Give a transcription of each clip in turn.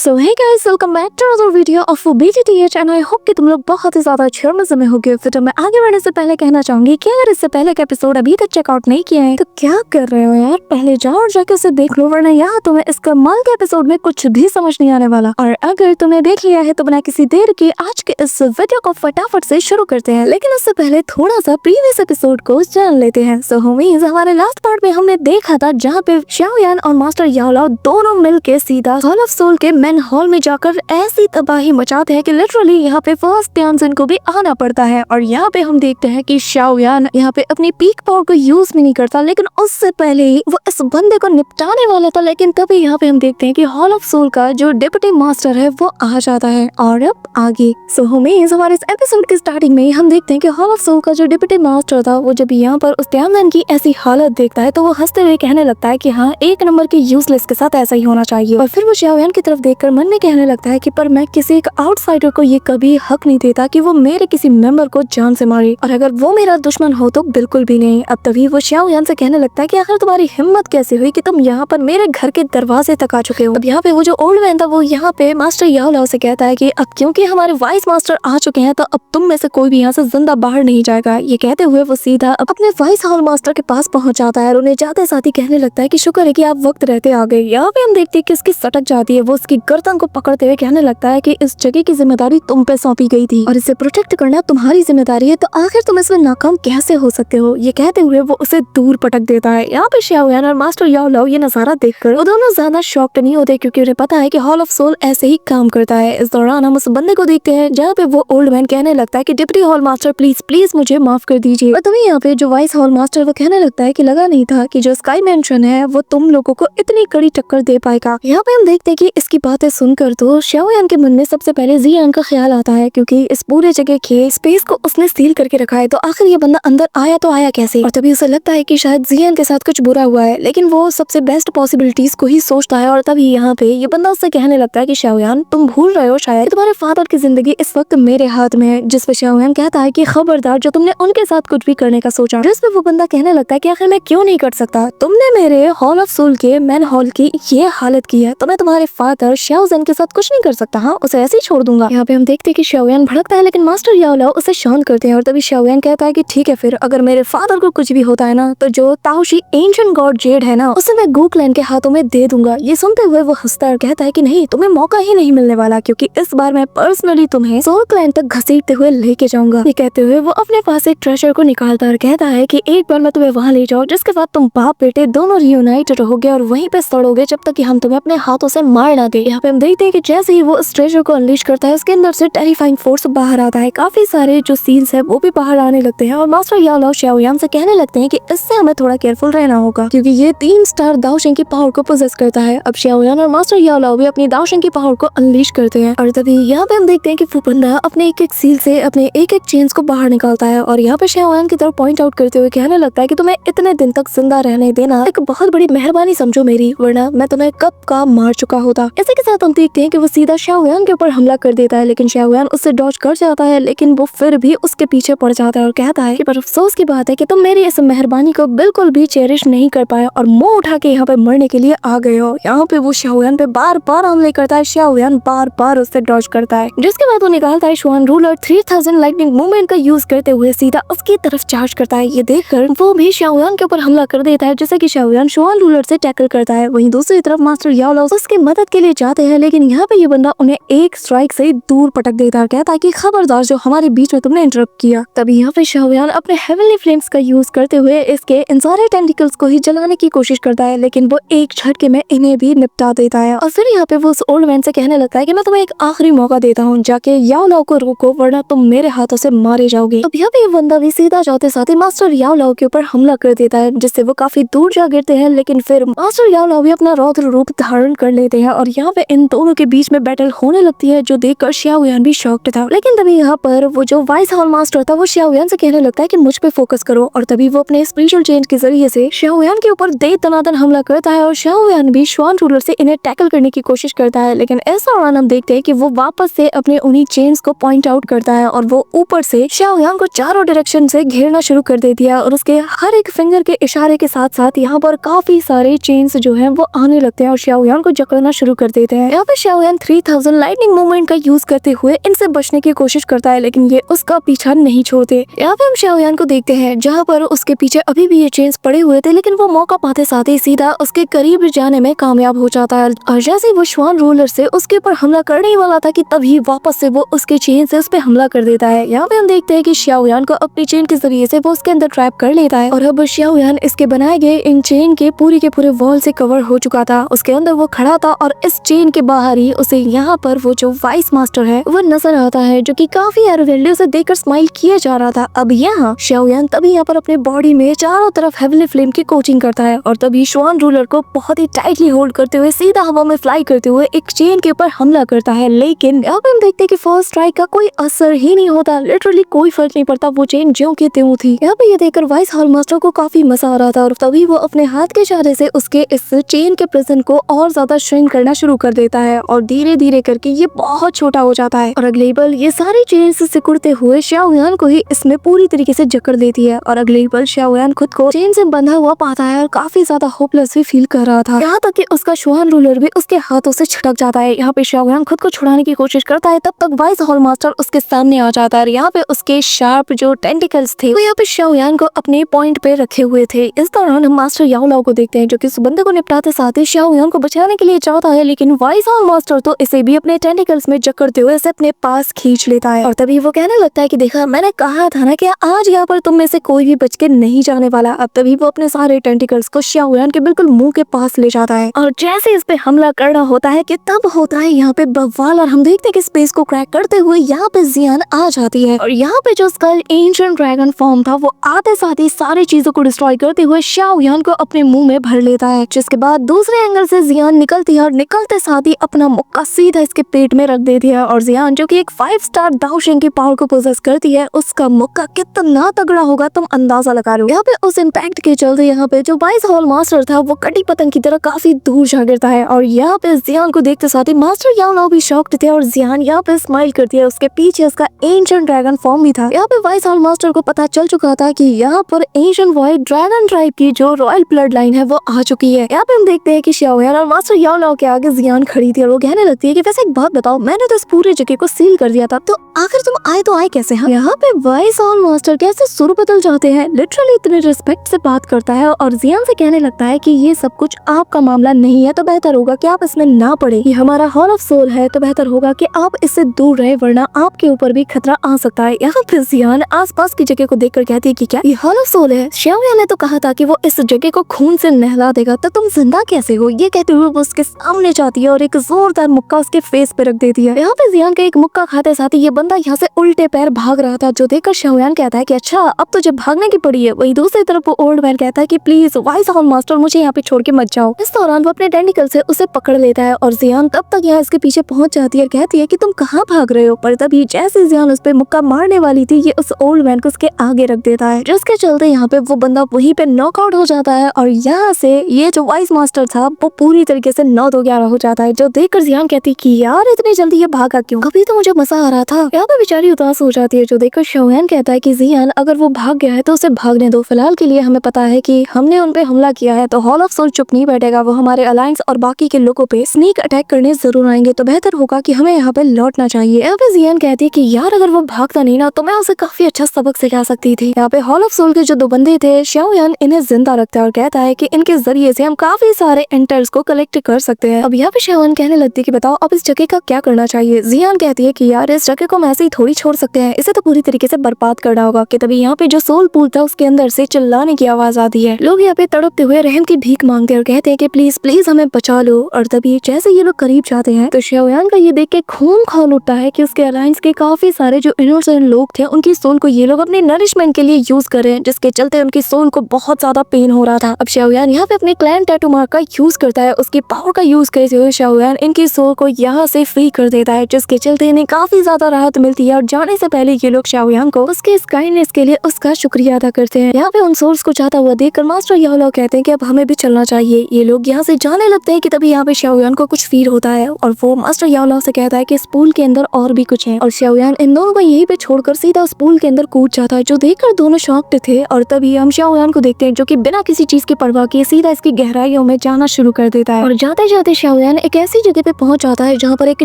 So hey guys, welcome back to another video of BTTH and I hope कि तुम लोग बहुत ही ज्यादा अच्छे और मजे में होगे। तो मैं आगे बढ़ने से पहले कहना चाहूंगी कि अगर इससे पहले का एपिसोड अभी तक चेकआउट नहीं किया है तो क्या कर रहे हो यार, पहले जाओ और जाके उसे देख लो, वरना यहाँ तुम्हें इस कमाल के एपिसोड में कुछ भी समझ नहीं आने वाला। और अगर तुमने देख लिया है तो बिना किसी देर के आज के इस वीडियो को फटाफट से शुरू करते हैं, लेकिन उससे पहले थोड़ा सा प्रीवियस एपिसोड को जान लेते हैं। सो होमीज, हमारे लास्ट पार्ट में हमने देखा था जहाँ पे शाओयान और मास्टर याओलाओ दोनों मिलके सीधा हॉल ऑफ सोल के मेन हॉल में जाकर ऐसी तबाही मचाते हैं कि लिटरली यहाँ पे फर्स्ट ध्यान को भी आना पड़ता है। और यहाँ पे हम देखते हैं कि शाओयान यहाँ पे अपनी पीक पावर को यूज भी नहीं करता, लेकिन उससे पहले ही वो इस बंदे को निपटाने वाला था। लेकिन तभी यहाँ पे हम देखते हैं कि हॉल ऑफ सोल का जो डिप्टी मास्टर है वो आ जाता है। और अब आगे सो होमीज, हमारे इस एपिसोड की स्टार्टिंग में हम देखते हैं कि हॉल ऑफ सोल का जो डिप्टी मास्टर था वो जब यहाँ पर उस ध्यान की ऐसी हालत देखता है तो वो हंसते हुए कहने लगता है कि हाँ, एक नंबर के यूजलेस के साथ ऐसा ही होना चाहिए। और फिर वो शाओयान की तरफ देखकर मन में कहने लगता है कि पर मैं किसी एक आउटसाइडर को ये कभी हक नहीं देता कि वो मेरे किसी मेंबर को जान से मारे, और अगर वो मेरा दुश्मन हो तो बिल्कुल भी नहीं। अब तभी वो शाओयान से कहने लगता है कि आखिर तुम्हारी हिम्मत कैसे हुई कि तुम यहाँ पर मेरे घर के दरवाजे तक आ चुके हो। अब यहाँ पे वो जो ओल्ड मैन था वो यहाँ पे मास्टर याओलाओ से कहता है कि अब क्योंकि हमारे वाइस मास्टर आ चुके हैं तो अब तुम में से कोई भी यहाँ से जिंदा बाहर नहीं जाएगा। ये कहते हुए वो सीधा अपने वाइस हॉल मास्टर के पास पहुंच जाता है और उन्हें जाते साथ ही कहने लगता है कि शुक्र है कि आप वक्त रहते आ गए। यहाँ पे हम देखते हैं कि इसकी सटक जाती है, वो उसकी गर्दन को पकड़ते हुए कहने लगता है कि इस जगह की जिम्मेदारी तुम पे सौंपी गई थी और इसे प्रोटेक्ट करना तुम्हारी जिम्मेदारी है, तो आखिर तुम इसमें नाकाम कैसे हो सकते हो। ये कहते हुए वो उसे दूर पटक देता है। यहाँ पे शाओयान और मास्टर याओलाओ ये नजारा देखकर वो दोनों ज्यादा शॉक्ड नहीं होते, क्योंकि उन्हें पता है कि हॉल ऑफ सोल ऐसे ही काम करता है। इस दौरान हम उस बंदे को देखते हैं जहाँ पे वो ओल्ड मैन कहने लगता है कि deputy hall master please please मुझे माफ कर दीजिए। और तभी यहाँ पे जो वाइस हॉल मास्टर वो कहने लगता है कि लगा नहीं था कि जो स्काई मैंशन है वो तुम लोगों को इतनी कड़ी टक्कर दे पाएगा। यहाँ पे हम देखते हैं कि इसकी बातें सुनकर तो शाओयान के मन में सबसे पहले जियान का ख्याल आता है, क्योंकि इस पूरे जगह के स्पेस को उसने सील करके रखा है, तो आखिर ये बंदा अंदर आया तो आया कैसे। और तभी उसे लगता है कि शायद जियान के साथ कुछ बुरा हुआ है, लेकिन वो सबसे बेस्ट पॉसिबिलिटीज को ही सोचता है। और तभी यहाँ पे ये बंदा उससे कहने लगता है कि शाओयान तुम भूल रहे हो शायद तुम्हारे फादर की जिंदगी इस वक्त मेरे हाथ में है। जिस पे शाओयान कहता है कि खबरदार जो तुमने उनके साथ कुछ भी करने का सोचा। जिस पे वो बंदा कहने लगता है कि आखिर मैं क्यों नहीं कर सकता, तुमने मेरे हॉल ऑफ सोल के मैन हॉल की ये हालत की है तो मैं तुम्हारे फादर शाओज़ेन के साथ कुछ नहीं कर सकता, हाँ उसे ऐसे ही छोड़ दूंगा। यहाँ पे हम देखते हैं कि शाओयान भड़कता है, लेकिन मास्टर याओलाओ उसे शांत करते हैं। और तभी शाओयान कहता है कि ठीक है, फिर अगर मेरे फादर को कुछ भी होता है ना तो जो ताओशी एंशिएंट गॉड जेड है ना उसे मैं गो क्लैन के हाथों में दे दूंगा। ये सुनते हुए वो हंसता है और कहता है कि नहीं, तुम्हें मौका ही नहीं मिलने वाला, क्योंकि इस बार मैं पर्सनली तुम्हें सोल क्लैन तक घसीटते हुए लेके जाऊंगा। ये कहते हुए वो अपने पास एक ट्रेजर को निकालता है और कहता है कि एक बार मैं तुम्हें वहाँ ले जाऊँ जिसके बाद तुम बाप बेटे दोनों रियूनाइट रहोगे और वहीं पे सड़ोगे जब तक कि हम तुम्हें अपने हाथों से मार ना दे। यहाँ पे हम देखते हैं कि जैसे ही वो इस ट्रेजर को अनलीश करता है उसके अंदर से टेरिफाइंग फोर्स बाहर आता है, काफी सारे जो सील्स है वो भी बाहर आने लगते हैं। और मास्टर याओलाओ शाओयान से कहने लगते हैं कि इससे हमें थोड़ा केयरफुल रहना होगा, क्योंकि ये 3 स्टार दाओशिंग की पावर को पोजेस करता है। अब शाओयान और मास्टर याओलाओ भी अपनी दाओशिंग की पावर को अनलीश करते हैं। और तभी यहाँ पे हम देखते हैं कि वो बंदा अपने एक एक सील से अपने एक एक चेन्स को बाहर निकालता है और यहाँ पे शाओयान की तरफ पॉइंट आउट करते हुए कहने लगता है कि तुम्हें इतने दिन तक जिंदा रहने देना एक बहुत बड़ी मेहरबानी समझो मेरी, वरना मैं तुम्हें कब का मार चुका होता। इसी के साथ हम देखते हैं कि वो सीधा शाओयान के ऊपर हमला कर देता है, लेकिन शाओयान उससे डॉज कर जाता है, लेकिन वो फिर भी उसके पीछे पड़ जाता है और कहता है कि पर अफसोस की बात है कि तुम मेरी इस मेहरबानी को बिल्कुल भी चेरिश नहीं कर पाए और मुंह उठा के यहाँ पे मरने के लिए आ गए हो। यहाँ पे वो शाओयान पे बार बार हमले करता है, शाओयान बार बार उससे डॉज करता है, जिसके बाद वो निकालता है शुआन रूलर 3000 लाइटनिंग मूवमेंट का यूज करते हुए सीधा उसकी तरफ चार्ज करता है। ये देखकर वो भी शाओयान के ऊपर हमला कर देता है, जैसे कि शाओयान शुआन रूलर से टैकल करता है। वहीं दूसरी तरफ मास्टर याओलाओ उसकी मदद के लिए जाते हैं, लेकिन यहाँ पे ये बंदा उन्हें एक स्ट्राइक से दूर पटक देता है, कहता है कि खबरदार जो हमारे बीच में तुमने इंटरप्ट किया। तभी यहाँ पे शाओयान अपने हेवनली फ्लेम्स का यूज करते हुए इसके इन सारे टेंटिकल्स को ही जलाने की कोशिश करता है, लेकिन वो एक झटके में इन्हें भी निपटा देता है। और फिर यहाँ पे वो उस ओल्ड मैन से कहने लगता है कि मैं तुम्हें एक आखिरी मौका देता हूँ, जाके याओलाओ को रोको वरना तुम मेरे हाथों से मारे जाओगे। अब यहाँ पे ये बंदा भी सीधा जाते साथ ही मास्टर याओलाओ के ऊपर हमला कर देता है, जिससे वो काफी दूर जा गिरते हैं, लेकिन फिर मास्टर याओलाओ भी अपना रौद्र रूप धारण कर लेते हैं और यहाँ पे इन दोनों के बीच में बैटल होने लगती है, जो देखकर शाओयान भी शॉक्ड था। लेकिन तभी यहाँ पर वो जो वाइस हॉल मास्टर था वो शाओयान से कहने लगता है कि मुझ पे फोकस करो, और तभी वो अपने स्पिरिचुअल चेंज के जरिए से शाओयान के ऊपर दे दनादन हमला करता है और शाओयान भी शुआन रूलर से इन्हें टैकल करने की कोशिश करता है। लेकिन इस दौरान हम देखते हैं कि वो वापस से अपने उन्हीं चेन्स को पॉइंट आउट करता है और वो ऊपर से शाओयान को चारों डायरेक्शन से घेरना शुरू कर देती है और उसके हर एक फिंगर के इशारे के साथ साथ यहाँ पर काफी सारे चेन्स जो है वो आने लगते हैं और शाओयान को जकड़ना शुरू कर देते हैं। देते हैं। यहाँ पे शाओयान 3000 लाइटनिंग मूवमेंट का यूज करते हुए इनसे बचने की कोशिश करता है, लेकिन ये उसका पीछा नहीं छोड़ते। यहाँ पे हम शाओयान को देखते हैं जहाँ पर उसके पीछे अभी भी ये चेन्स पड़े हुए थे, लेकिन वो मौका पाते साथ ही सीधा उसके करीब जाने में कामयाब हो जाता है। और जैसे वो श्वान रूलर से उसके ऊपर हमला करने ही वाला था कि तभी वापस से वो उसके चेन से उस पे हमला कर देता है। यहाँ पे हम देखते हैं कि शाओयान को अपनी चेन के जरिए से वो उसके अंदर ट्रैप कर लेता है और अब शाओयान इसके बनाए गए इन चेन के पूरे वॉल से कवर हो चुका था। उसके अंदर वो खड़ा था और इस चेन के बाहर ही उसे यहाँ पर वो जो वाइस मास्टर है वो नजर आता है, जो कि काफी एरोगेंटली उसे देखकर स्माइल किया जा रहा था। अब यहाँ शाओयान तभी यहाँ पर अपने बॉडी में चारों तरफ हेवनली फ्लेम की कोचिंग करता है और तभी श्वान रूलर को बहुत ही टाइटली होल्ड करते हुए सीधा हवा में फ्लाई करते हुए एक चेन के ऊपर हमला करता है। लेकिन अब हम देखते हैं कि फर्स्ट स्ट्राइक का कोई असर ही नहीं होता, लिटरली कोई फर्क नहीं पड़ता, वो चेन ज्यों की त्यों थी। यहाँ पे ये देखकर वाइस हॉल मास्टर को काफी मजा आ रहा था और तभी वो अपने हाथ के इशारे से उसके इस चेन के प्रेजेंट को और ज्यादा श्रिंक करना शुरू कर देता है और धीरे धीरे करके ये बहुत छोटा हो जाता है और अगली पल ये सारी चेन से सिकुड़ते हुए शाओयान को ही इसमें पूरी तरीके से जकड़ देती है और अगली पल शाओयान खुद को चेन से बंधा हुआ पाता है और काफी ज्यादा होपलेस भी फील कर रहा था। यहाँ तक कि उसका श्वान रूलर भी उसके हाथों से छिटक जाता है। यहाँ पे शाओयान खुद को छुड़ाने की कोशिश करता है, तब तक वाइस हॉल मास्टर उसके सामने आ जाता है। यहाँ पे उसके शार्प जो टेंटिकल्स थे वो यहाँ पे शाओयान को अपने पॉइंट पे रखे हुए थे। इस दौरान हम मास्टर याओ लाओ को देखते हैं जो कि उस बंदे को निपटाते साथ ही शाओयान को बचाने के लिए चाहता है, लेकिन वाइस हॉल मास्टर तो इसे भी अपने टेंटिकल्स में जकड़ते हुए इसे अपने पास खींच लेता है और तभी वो कहने लगता है कि देखा मैंने कहा था ना कि आज यहाँ पर तुम में से कोई भी बच के नहीं जाने वाला। अब तभी वो अपने सारे टेंटिकल्स को शाओयान के बिल्कुल मुंह के पास ले जाता है और जैसे इस पे हमला करना होता है कि तब होता है यहाँ पे बवाल और हम देखते हैं कि स्पेस को क्रैक करते हुए यहाँ पे जियान आ जाती है और यहाँ पे जो स्कल एंशिएंट ड्रैगन फॉर्म था वो आते साथ ही सारी चीजों को डिस्ट्रॉय करते हुए शाओयान को अपने मुंह में भर लेता है, जिसके बाद दूसरे एंगल से जियान निकलती है और निकलते साथ ही अपना मुक्का सीधा इसके पेट में रख देती है और जियान जो कि एक 5 स्टार दाओशिंग की पावर को पोजेस करती है, उसका मुक्का कितना तगड़ा होगा तुम अंदाजा लगा रहे हो। यहाँ पे उस इम्पैक्ट के चलते यहाँ पे जो वाइस हॉल मास्टर था वो कटी पतंग की तरह काफी दूर जा गिरता है और यहाँ पे जियान को देखते साथ ही मास्टर याओ लाओ भी शॉक्ड थे और जियान यहाँ पे स्माइल करती है। उसके पीछे उसका एंशिएंट ड्रैगन फॉर्म भी था। यहाँ पे वाइस हॉल मास्टर को पता चल चुका था कि यहाँ पर एंशिएंट वाइट ड्रैगन ट्राइब की जो रॉयल ब्लड लाइन है वो आ चुकी है। यहाँ पे हम देखते हैं कि शाओयान और मास्टर याओ लाओ के आगे जियान खड़ी थी और वो कहने लगती है कि वैसे एक बात बताओ, मैंने तो इस पूरे जगह को सील कर दिया था, तो आखिर तुम आए तो आए कैसे? हाँ, यहाँ पे वाइस हॉल मास्टर कैसे सुर बदल जाते हैं, लिटरली इतने रिस्पेक्ट से बात करता है और जियान से कहने लगता है कि ये सब कुछ आपका मामला नहीं है, तो बेहतर होगा कि आप इसमें ना पड़े। ये हमारा हॉल ऑफ सोल है, तो बेहतर होगा कि आप इससे दूर रहे, वरना आपके ऊपर भी खतरा आ सकता है। यहाँ पे जियान आसपास की जगह को देखकर कहती है कि क्या ये हॉल ऑफ सोल है? शाओयान ने तो कहा था कि वो इस जगह को खून से नहला देगा, तो तुम जिंदा कैसे हो? ये कहते हुए वो उसके सामने जाती है और एक जोरदार मुक्का उसके फेस पे रख देती है। यहाँ पे जियान का एक मुक्का खाते साथ ही ये बंदा यहाँ से उल्टे पैर भाग रहा था, जो देखकर शाओयान कहता है कि अच्छा अब तो जब भागने की पड़ी है। वही दूसरी तरफ वो ओल्ड मैन कहता है कि प्लीज वाइस हॉल मास्टर मुझे यहाँ पे छोड़ के मत जाओ। इस दौरान वो अपने टेंटिकल से उसे पकड़ लेता है और जियान तब तक यहाँ इसके पीछे पहुंच जाती है और कहती है कि तुम कहाँ भाग रहे हो। पर तभी जैसे जियान उस पे मुक्का मारने वाली थी, ये उस ओल्ड मैन को उसके आगे रख देता है, जिसके चलते यहाँ पे वो बंदा वहीं पे नॉकआउट हो जाता है और यहाँ से ये जो वाइस मास्टर था वो पूरी तरीके से 9-2-11 हो जाता है, जो देखकर जियान कहती कि यार इतनी जल्दी ये भागा क्यों, अभी तो मुझे मजा आ रहा था। यहाँ पे बेचारी उदास हो जाती है, जो देखकर शाओयान कहता है कि जियान अगर वो भाग गया है तो उसे भागने दो, फिलहाल के लिए हमें पता है कि हमने उन पे हमला किया है, तो हॉल ऑफ सोल चुप नहीं बैठेगा, वो हमारे अलायंस और बाकी के लोगों पे स्नीक अटैक करने जरूर आएंगे, तो बेहतर होगा कि हमें यहाँ पे लौटना चाहिए। यहाँ पे जियान कहती है कि यार अगर वो भागता नहीं ना तो मैं उसे काफी अच्छा सबक सिखा सकती थी। यहाँ पे हॉल ऑफ सोल के जो 2 बंदे थे, शाओयान इन्हें जिंदा रखता है और कहता है कि इनके जरिए से हम काफी सारे एंटर्स को कलेक्ट कर सकते हैं। अब यहाँ पे शाओयान कहने लगती है कि बताओ अब इस जगह का क्या करना चाहिए। जियान कहती है कि यार इस जगह को हम ऐसे ही थोड़ी छोड़ सकते हैं, इसे तो पूरी तरीके से बर्बाद करना होगा। कि तभी यहाँ पे जो सोल पूल था उसके अंदर से चिल्लाने की आवाज आती है। लोग यहाँ पे तड़पते हुए रहम की भीख मांगते हैं और कहते हैं कि प्लीज प्लीज हमें बचा लो। और तभी जैसे ये लोग करीब जाते हैं तो शाओयान का ये देख के खून खौल उठता है कि उसके अलायंस के काफी सारे जो इनोसेंट लोग थे उनकी सोल को ये लोग अपने नरिशमेंट के लिए यूज कर रहे हैं, जिसके चलते उनकी सोल को बहुत ज्यादा पेन हो रहा था। अब शाओयान यहाँ पे अपने क्लैन टैटू मार्क का यूज करता है, उसकी पावर का यूज करते हुए शाओयान इनकी सोल को यहाँ से फ्री कर देता है, जिसके चलते इन्हें काफी ज्यादा राहत मिलती है। और जाने से पहले ये लोग शाओयान को उसके इस काइंडनेस के लिए उसका शुक्रिया अदा करते हैं। यहाँ पे उन सोल्स को जाता हुआ देखकर मास्टर याओ लाओ कहते हैं कि अब हमें भी चलना चाहिए। ये लोग यहाँ से जाने लगते हैं कि तभी यहाँ पे शाओयान को कुछ फील होता है और वो मास्टर याओ लाओ से कहता है कि इस पूल के अंदर और भी कुछ है, और शाओयान इन दोनों को यहीं पे छोड़कर सीधा उस पूल के अंदर कूद जाता है, जो देखकर दोनों शॉक्ड थे। और तभी हम शाओयान को देखते हैं जो कि बिना किसी चीज की परवाह किए सीधा इसकी गहराइयों में जाना शुरू कर देता है। और जाते जाते शाओयान एक ऐसी जगह पे पहुंच जाता है जहाँ पर एक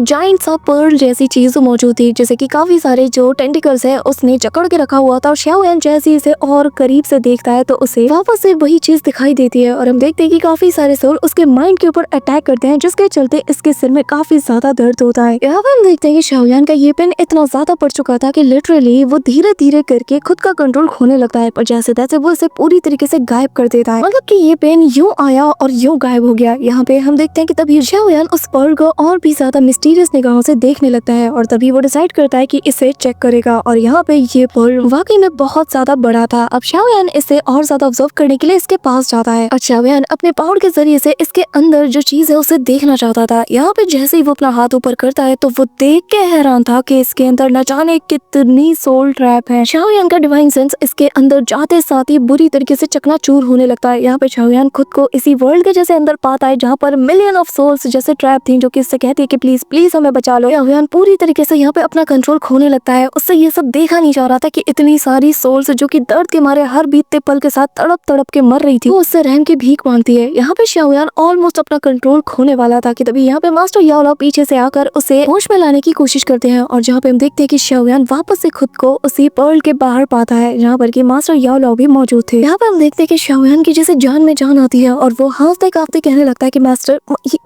जाइंट सा पर्ल जैसी चीज मौजूद थी, जैसे कि काफी सारे जो टेंटिकल्स है उसने जकड़ के रखा हुआ था। और शाओयान जैसे इसे और करीब से देखता है तो उसे वापस से वही चीज दिखाई देती है और हम देखते हैं कि काफी सारे सोल उसके माइंड के ऊपर अटैक करते हैं, जिसके चलते इसके सिर में काफी ज्यादा दर्द होता है। यहाँ पर हम देखते हैं कि शाओयान का ये पेन इतना ज्यादा पड़ चुका था कि लिटरली वो धीरे धीरे करके खुद का कंट्रोल खोने लगता है, पर जैसे तैसे वो इसे पूरी तरीके से गायब कर देता है। मतलब कि ये पेन यूं आया और यूं गायब हो गया। यहाँ पे हम देखते हैं कि तभी शाओयान उस पर्ल को और भी ज्यादा मिस्टीरियस निगाहों से देखने लगता है और तभी वो डिसाइड करता है कि इसे चेक करेगा। और यहाँ पे ये पर्ल वाकई में बहुत ज्यादा बड़ा था। अब शाओयान इसे और ज्यादा ऑब्जर्व करने के लिए इसके पास जाता है और शाओयान अपने पावर के जरिए से इसके अंदर जो चीज है उसे देखना चाहता था। यहाँ पे जैसे ही वो अपना हाथ ऊपर करता है तो वो देख के हैरान था कि इसके अंदर न जाने कितनी सोल ट्रैप है। शाओयान का डिवाइन सेंस इसके अंदर जाते साथ ही बुरी तरीके से चकनाचूर होने लगता है। यहाँ पे शाओयान खुद को इसी वर्ल्ड के जैसे अंदर पाता है जहाँ पर मिलियन ऑफ सोल्स जैसे ट्रैप थी, जो कि इससे कहती है कि प्लीज प्लीज हमें बचा लो। शाओयान पूरी तरीके से यहाँ पे अपना कंट्रोल खोने लगता है। उससे ये सब देखा नहीं जा रहा था कि इतनी सारी सोल्स जो कि दर्द के मारे हर बीतते पल के साथ तड़प तड़प के मर रही थी, वो उससे रहम की भीख मांगती है। यहाँ पे शाओयान ऑलमोस्ट अपना कंट्रोल खोने वाला था कि तभी यहाँ पे मास्टर याओलाओ पीछे से आकर उसे होश में लाने की कोशिश करते हैं और जहाँ पे हम देखते हैं कि शाओयान वापस से खुद को उसी पर्ल के बाहर पाता है जहाँ पर कि मास्टर याओलाओ भी मौजूद थे। यहाँ पे हम देखते हैं कि शाओयान की जैसे जान में जान आती है और वो हाफते काफते कहने लगता है कि मास्टर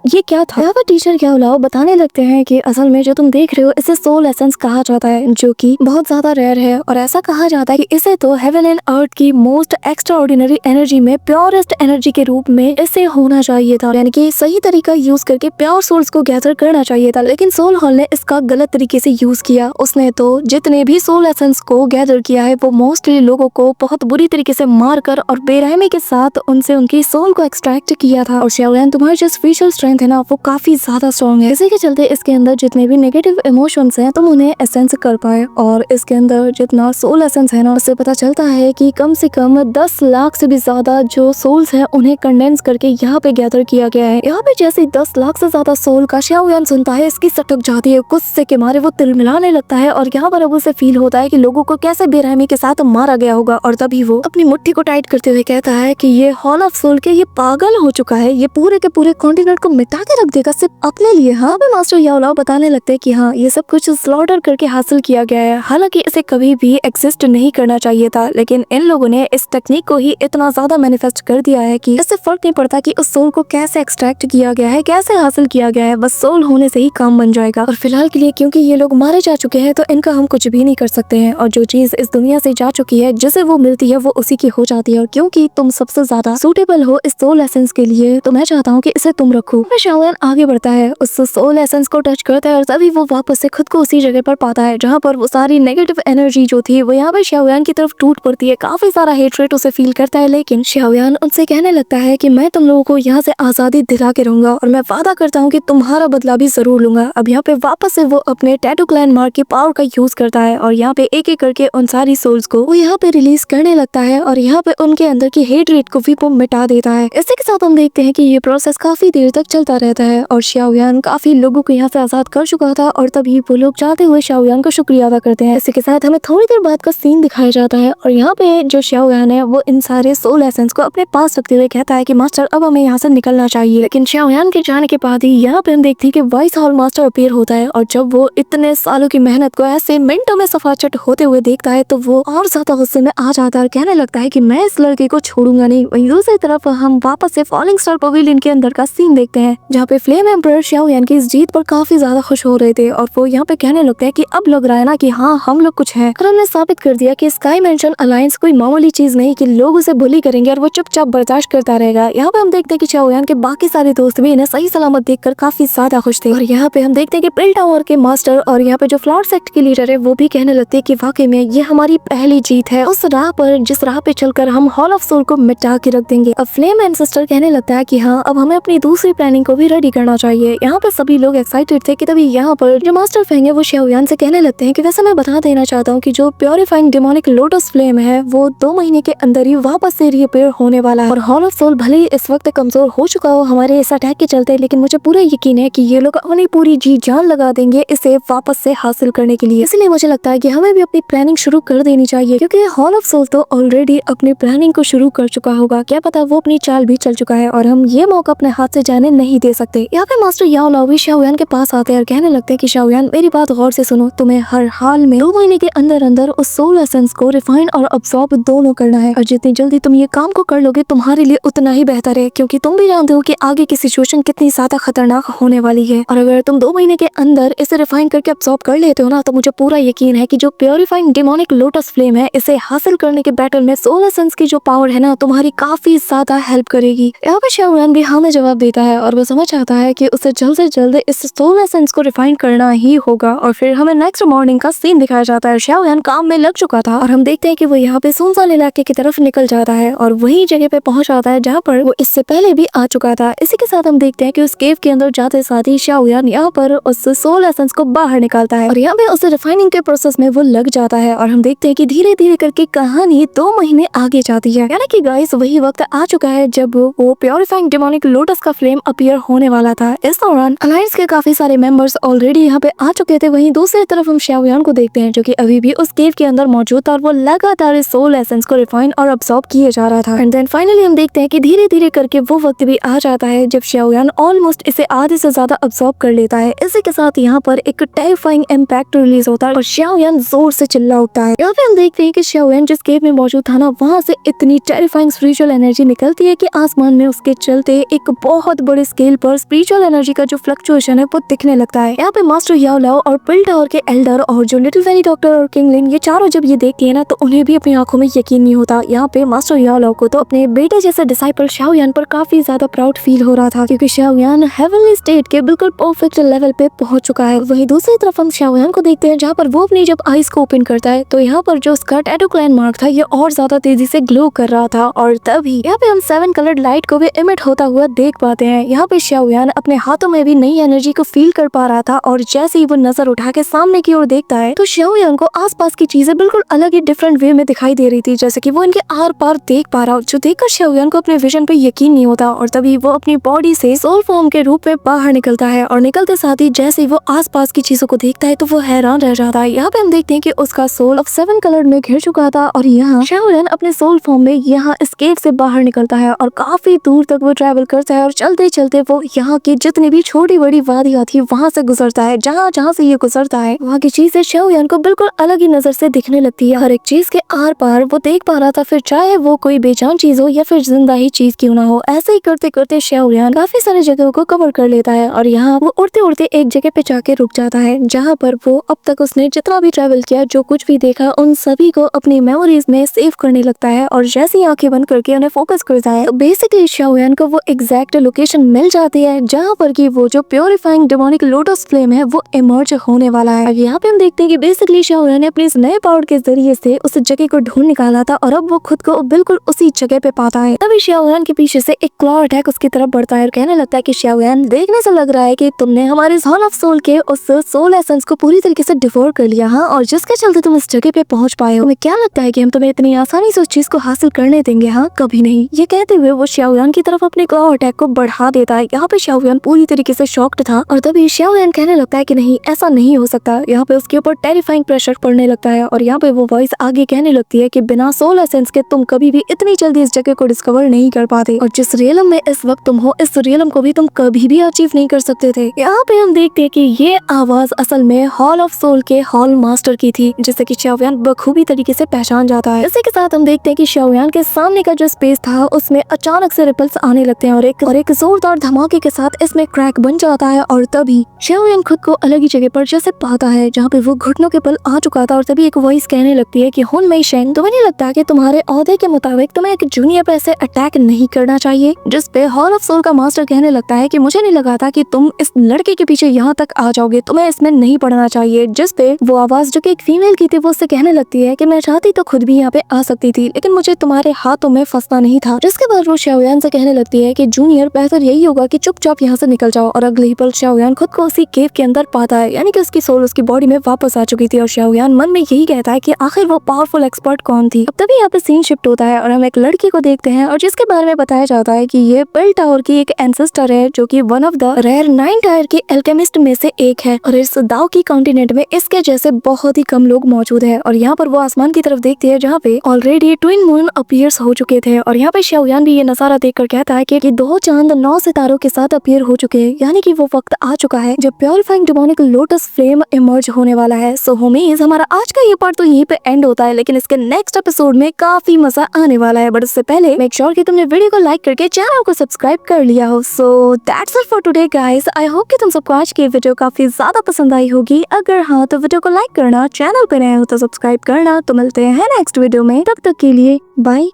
ये क्या था। यहाँ पर टीचर याओलाओ बताने लगते हैं कि असल में जो तुम देख रहे हो इसे सोल एसेंस कहा जाता है, जो कि बहुत ज्यादा रेयर है और ऐसा कहा जाता है कि इसे तो हेवन एंड अर्थ की मोस्ट एक्स्ट्रा ऑर्डिनरी एनर्जी में प्योरेस्ट एनर्जी के रूप में इसे होना चाहिए था, यानी कि सही तरीका यूज करके प्योर सोल्स को गैदर करना चाहिए था। लेकिन सोल हॉल ने इसका गलत तरीके से यूज किया। उसने तो जितने भी सोल एसेंस को गैदर किया है वो मोस्टली लोगों को बहुत बुरी तरीके से मार कर और बेरहमी के साथ उनसे उनकी सोल को एक्सट्रैक्ट किया था। और शाओयान तुम्हारी जो स्पिरिचुअल स्ट्रेंथ है ना वो काफी ज्यादा स्ट्रॉन्ग है, इसी के चलते इसके अंदर जितने भी नेगेटिव इमोशंस हैं तुम उन्हें एसेंस कर पाए। और इसके अंदर जितना सोल एसेंस है ना उससे पता चलता है कि कम से कम 10 लाख से भी ज्यादा जो सोल्स हैं उन्हें कंडेंस करके यहाँ पे गैदर किया गया है। यहाँ पे जैसे 10 लाख से ज्यादा सोल का शाओयान सुनता है इसकी सटक जाती है, गुस्से के मारे वो तिलमिलाने लगता है और यहाँ पर अब उसे फील होता है कि लोगों को कैसे बेरहमी के साथ मारा गया होगा। और तभी वो अपनी मुट्ठी को टाइट करते हुए कहता है कि ये हॉल ऑफ सोल के ये पागल हो चुका है, ये पूरे के पूरे कॉन्टिनेंट को मिटा के रख देगा सिर्फ अपने लिए। हाँ पे मास्टर याओलाओ बताने लगते हैं कि हाँ ये सब कुछ स्लॉटर करके हासिल किया गया है, हालांकि इसे कभी भी एग्जिस्ट नहीं करना चाहिए था, लेकिन इन लोगों ने इस टेक्निक को ही इतना ज्यादा मैनिफेस्ट कर दिया है कि इससे फर्क नहीं पड़ता कि उस सोल को कैसे एक्सट्रैक्ट किया गया है, कैसे हासिल किया गया है, बस सोल होने से ही काम बन जाएगा। और फिलहाल के लिए क्योंकि ये लोग मारे जा चुके हैं तो इनका हम कुछ भी नहीं कर सकते हैं और जो चीज इस दुनिया से जा चुकी है जिसे वो मिलती है वो उसी की हो जाती है। और क्योंकि तुम सबसे ज्यादा सूटेबल हो इस सोल एसेंस के लिए तो मैं चाहता हूँ कि इसे तुम रखो। शाओयान आगे बढ़ता है, उस सोल एसेंस को टच करता है और तभी वो वापस से खुद को उसी जगह पर पाता है जहाँ पर वो सारी नेगेटिव एनर्जी जो थी वो यहाँ पर शाओयान की तरफ टूट पड़ती है। काफी सारा हेट्रेट उसे फील करता है, लेकिन शाओयान उनसे कहने लगता है कि मैं तुम लोगों को यहाँ से आजादी दिला के रहूंगा और मैं वादा करता हूँ कि तुम्हारा बदला भी जरूर लूंगा। अब यहाँ पे वापस से वो अपने टैटू क्लैन मार्क की पावर का यूज करता है और यहाँ पे एक एक करके उन सारी सोल्स को वो यहाँ पे रिलीज करने लगता है और यहाँ पे उनके अंदर की हेट्रेट को भी वो मिटा देता है। इसी के साथ हम देखते हैं कि ये प्रोसेस काफी देर तक चलता रहता है और शाओयान काफी लोगों को यहाँ से आजाद कर चुका था और तभी वो लोग जाते हुए शाओयान का शुक्रिया अदा करते हैं। इसी के साथ हमें थोड़ी देर बाद का सीन दिखाया जाता है और यहाँ पे जो शाओयान है वो इन सारे सोल एसेंस को अपने पास रखते हुए कहता है कि मास्टर अब हमें यहाँ से निकलना चाहिए। लेकिन शाओयान के जाने के बाद ही यहाँ पे हम देखते हैं कि वाइस हॉल मास्टर अपीयर होता है और जब वो इतने सालों की मेहनत को ऐसे मिनटों में सफाचट होते हुए देखता है तो वो और ज्यादा गुस्से में आ जाता है और कहने लगता है कि मैं इस लड़के को छोड़ूंगा नहीं। वहीं दूसरी तरफ हम वापस से फॉलिंग स्टार पवेलियन के अंदर का सीन देखते हैं जहाँ पे फ्लेम एम्परर शाओयान की इस जीत पर काफी ज्यादा खुश हो रहे थे और वो यहाँ पे कहने लगते हैं कि अब लग रहा है ना कि हाँ हम लोग कुछ हैं और हमने साबित कर दिया कि स्काई मेंशन अलायंस कोई मामूली चीज नहीं कि लोग उसे बुली करेंगे और वो चुपचाप बर्दाश्त करता रहेगा। यहाँ पे हम देखते हैं कि शाओयान के बाकी सारे दोस्त भी इन्हें सही सलामत देखकर काफी ज्यादा खुश थे और यहाँ पे हम देखते हैं कि पिल टावर के मास्टर और यहाँ पे जो फ्लावर सेक्ट की लीडर है वो भी कहने लगते हैं कि वाकई में ये हमारी पहली जीत है उस राह पर जिस राह पे चलकर हम हॉल ऑफ सोल को मिटा के रख देंगे। अब फ्लेम एंसेस्टर कहने लगता है कि हाँ अब हमें अपनी दूसरी प्लानिंग को भी रेडी करना चाहिए। यहाँ पे सभी लोग एक्साइटेड थे कि तभी यहाँ पर जो मास्टर फेंग है वो शाओयान से कहने लगते हैं कि वैसे मैं बता देना चाहता हूँ कि जो प्योरीफाइंग डेमोनिक लोटस फ्लेम है वो 2 महीने के अंदर ही वापस से रिअपेयर होने वाला है और हॉल ऑफ सोल भले ही इस वक्त कमजोर हो चुका हो हमारे इस अटैक के चलते, लेकिन मुझे पूरा यकीन है कि ये लोग अपनी पूरी जी जान लगा देंगे इसे वापस से हासिल करने के लिए। इसलिए मुझे लगता है कि हमें भी अपनी प्लानिंग शुरू कर देनी चाहिए क्योंकि हॉल ऑफ सोल तो ऑलरेडी अपनी प्लानिंग को शुरू कर चुका होगा, क्या पता वो अपनी चाल भी चल चुका है और हम ये मौका अपने हाथ से जाने नहीं दे सकते। यहाँ पे मास्टर याओ लाओ भी शाओयान के पास आते हैं और कहने लगते हैं कि शाओयान मेरी बात गौर से सुनो, तुम्हें हर हाल में 2 महीने के अंदर अंदर उस सोल एसेंस को रिफाइन और अब्सॉर्ब दोनों करना है, और जितनी जल्दी तुम ये काम को कर लोगे तुम्हारे लिए उतना ही बेहतर है, क्योंकि तुम भी जानते हो कि आगे की सिचुएशन कितनी ज्यादा खतरनाक होने वाली है। और अगर तुम 2 महीने के अंदर इसे रिफाइन करके अब्सॉर्ब कर लेते हो ना, तो मुझे पूरा यकीन है कि जो प्योरीफाइंग डेमोनिक लोटस फ्लेम है, इसे हासिल करने के बैटल में सोल एसेंस की जो पावर है ना, तुम्हारी काफी ज्यादा हेल्प करेगी। यहाँ पे शाओयान भी हाँ में जवाब देता है और वो समझ आता है कि उसे जल्द से जल्द इस सोल एसेंस को रिफाइन करना ही होगा। और फिर हमें नेक्स्ट मॉर्निंग का सीन दिखाया जाता है। शाओयान काम में लग चुका था और हम देखते हैं कि वो यहाँ पे सुनसान इलाके की तरफ निकल जाता है और वही जगह पे पहुंच जाता है जहाँ पर वो इससे पहले भी आ चुका था। इसी के साथ हम देखते हैं कि उस केव के अंदर जाते साथ ही शाओयान यहाँ पर उस सोल एसेंस को बाहर निकालता है और यहाँ पे उस रिफाइनिंग के प्रोसेस में वो लग जाता है। और हम देखते हैं कि धीरे धीरे करके कहानी 2 महीने आगे जाती है, यानी कि गाइस वही वक्त आ चुका है जब वो प्योरीफाइंग डेमोनिक लोटस का फ्लेम अपीयर होने वाला था। इस दौरान अलायंस के काफी सारे मेंबर्स ऑलरेडी यहाँ पे आ चुके थे। वहीं दूसरी तरफ हम शाओयान को देखते हैं जो कि अभी भी उस केव के अंदर मौजूद था और वो लगातार इस सोल एसेंस को रिफाइन और अब्सॉर्ब किए जा रहा था। एंड देन फाइनली हम देखते हैं कि धीरे धीरे करके वो वक्त भी आ जाता है जब शाओयान ऑलमोस्ट इसे आधे से ज्यादा अब्सॉर्ब कर लेता है। इसी के साथ यहाँ पर एक टेरिफाइंग इम्पैक्ट रिलीज होता है और शाओयान जोर से चिल्ला उठता है। यहाँ पे हम देखते हैं कि शाओयान जिस केव में मौजूद था ना, वहाँ से इतनी टेरिफाइंग स्पिरिचुअल एनर्जी निकलती है कि आसमान में उसके चलते एक बहुत बड़े स्केल पर स्पिरिचुअल एनर्जी का जो फ्लक्चुएशन है वो दिखने लगता है। यहाँ पे मास्टर याओ लाओ और पिल टावर के एल्डर और जो लिटिल फेनी डॉक्टर और किंग लिन, ये चारों जब ये देखते हैं ना, तो उन्हें भी अपनी आंखों में यकीन नहीं होता। यहाँ पे मास्टर याओ लाओ को तो अपने बेटे जैसे डिसाइपल शाओयान पर काफी ज्यादा प्राउड फील हो रहा था, क्योंकि शाओयान हेवनली स्टेट के बिल्कुल परफेक्ट लेवल पे पहुंच चुका है। वहीं दूसरी तरफ हम शाओयान को देखते हैं जहाँ पर वो अपनी जब आईज को ओपन करता है तो यहाँ पर जो उसका टैटू क्लाइन मार्क था ये और ज्यादा तेजी से ग्लो कर रहा था। और तभी यहाँ पे हम 7 कलर्ड लाइट को भी इमिट होता हुआ देख पाते हैं। यहाँ पे शाओयान अपने हाथों में भी नई एनर्जी को फील कर पा रहा था और जैसे ही वो नजर उठा के सामने की ओर देखता है तो शाओयान को आसपास की चीजें बिल्कुल अलग ही डिफरेंट वे में दिखाई दे रही थी, जैसे कि वो इनके आर पार देख पा रहा हो, जो देखकर शाओयान को अपने विजन पे यकीन नहीं होता। और तभी वो अपनी बॉडी से सोल फॉर्म के रूप में बाहर निकलता है और निकलते साथ ही जैसे ही वो आसपास की चीजों को देखता है तो वो हैरान रह जाता है। यहाँ पे हम देखते हैं कि उसका सोल अब 7 कलर में घिर चुका था और यहाँ शाओयान अपने सोल फॉर्म में यहाँ इस केव से बाहर निकलता है और काफी दूर तक वो ट्रैवल करता है और चलते चलते वो यहाँ की जितनी भी छोटी बड़ी वादियाँ थी वहाँ से गुजरता है। जहाँ जहाँ से ये गुजरता है वहाँ की चीजें शाओयान को बिल्कुल अलग ही नजर से दिखने लगती है। हर एक चीज के आर पार वो देख पा रहा था, फिर चाहे वो कोई बेजान चीज हो या फिर जिंदा ही चीज क्यों ना हो। ऐसे ही करते करते शाओयान काफी सारी जगहों को कवर कर लेता है और यहाँ वो उड़ते उड़ते एक जगह पे जाके रुक जाता है, जहाँ पर वो अब तक उसने जितना भी ट्रैवल किया, जो कुछ भी देखा, उन सभी को अपनी मेमोरीज में सेव करने लगता है। और जैसे ही आंखें बंद करके उन्हें फोकस करता है तो बेसिकली शाओयान को वो एग्जैक्ट लोकेशन मिल जाती है जहाँ पर की वो जो प्योरीफाइंग डेमोनिक लोटस फ्लेम है वो इमर्ज होने वाला है। यहाँ पे हम देखते हैं कि बेसिकली शाओयान ने अपने इस नए पावर के जरिए से उस जगह को ढूंढ निकाला था और अब वो खुद को बिल्कुल उसी जगह पे पाता है। तभी शाओयान के पीछे से एक क्लॉ अटैक उसकी तरफ बढ़ता है और कहने लगता है कि शाओयान, देखने से लग रहा है कि तुमने हमारे हॉल ऑफ सोल के उस सोल एसेंस को पूरी तरीके से डिवोर कर लिया, हाँ, और जिसके चलते तुम इस जगह पे पहुंच पाए हो। तुम्हें क्या लगता है कि हम तुम्हें इतनी आसानी से उस चीज को हासिल करने देंगे? हाँ, कभी नहीं। ये कहते हुए वो शाओयान की तरफ अपने क्लॉ अटैक को बढ़ा देता है। यहाँ पे शाओयान पूरी तरीके से शॉक्ड था और तभी शाओयान कहने लगता है कि नहीं, ऐसा नहीं हो सकता। यहाँ पे उसके ऊपर टेरिफाइंग प्रेशर पड़ने लगता है और यहाँ पे वो वॉइस आगे कहने लगती है कि बिना सोल एसेंस के तुम कभी भी इतनी जल्दी इस जगह को डिस्कवर नहीं कर पाते और जिस रियलम में इस वक्त तुम हो, इस रियलम को भी तुम कभी भी अचीव नहीं कर सकते थे। यहाँ पे हम देखते हैं कि ये आवाज असल में हॉल ऑफ सोल के हॉल मास्टर की थी, जिससे कि शाओयान बखूबी तरीके से पहचान जाता है। इसी के साथ हम देखते हैं कि शाओयान के सामने का जो स्पेस था उसमें अचानक से रिपल्स आने लगते हैं और एक जोरदार धमाके के साथ इसमें क्रैक बन जाता है और तभी शाओयान खुद को अलग ही जगह पर जैसे पाता है जहाँ पे वो घुटनों के पल आ चुका था। और तभी एक वॉइस कहने लगती है कि हुन मेई शेंग, तुम्हें नहीं लगता कि तुम्हारे ओहदे के मुताबिक तुम्हें एक जूनियर पे ऐसे अटैक नहीं करना चाहिए? जिस पे हॉल ऑफ सोल का मास्टर कहने लगता है कि मुझे नहीं लगा था कि तुम इस लड़के के पीछे यहाँ तक आ जाओगे, तुम्हें इसमें नहीं पड़ना चाहिए। जिस पे वो आवाज जो कि एक फीमेल की थी वो उससे कहने लगती है कि मैं चाहती तो खुद भी यहाँ पे आ सकती थी, लेकिन मुझे तुम्हारे हाथों में फंसना नहीं था। जिसके बाद वो शाओयान से कहने लगती है कि जूनियर, बेहतर यही होगा कि चुपचाप यहाँ से निकल जाओ। और अगले ही पल शाओयान खुद को उसी केव के अंदर पाता है, यानी कि उसकी सोल उसकी बॉडी में वापस आ चुकी थी और शाओयान मन में यही कहता है कि आखिर वो पावरफुल एक्सपर्ट कौन थी। अब तभी यहाँ पे सीन शिफ्ट होता है और हम एक लड़की को देखते हैं और जिसके बारे में बताया जाता है कि ये पिल टावर की एक एंसेस्टर है, जो कि one of the rare 9 tier के एल्केमिस्ट में से एक है और इस दाव की कॉन्टिनेंट में इसके जैसे बहुत ही कम लोग मौजूद है। और यहाँ पर वो आसमान की तरफ देखती है जहाँ पे ऑलरेडी ट्विन मून अपीयर्स हो चुके थे और यहाँ पे शाओयान भी ये नजारा देखकर कहता है कि 2 चांद 9 सितारों के साथ अपीयर हो चुके हैं, यानी कि वो वक्त आ चुका है जब purifying demonic lotus flame emerge होने वाला है। सो होमीज, हमारा आज का ये पार्ट तो यहीं पे एंड होता है, लेकिन इसके नेक्स्ट एपिसोड में काफी मजा आने वाला है। बट उससे पहले मेक श्योर कि तुमने वीडियो को लाइक करके चैनल को सब्सक्राइब कर लिया हो। So that's it for today guys. I hope कि तुम सबको आज की वीडियो काफी ज्यादा पसंद आई होगी। अगर हाँ तो वीडियो को लाइक करना, चैनल पे नए हो तो सब्सक्राइब करना। तो मिलते हैं नेक्स्ट वीडियो में, तब तक के लिए बाय।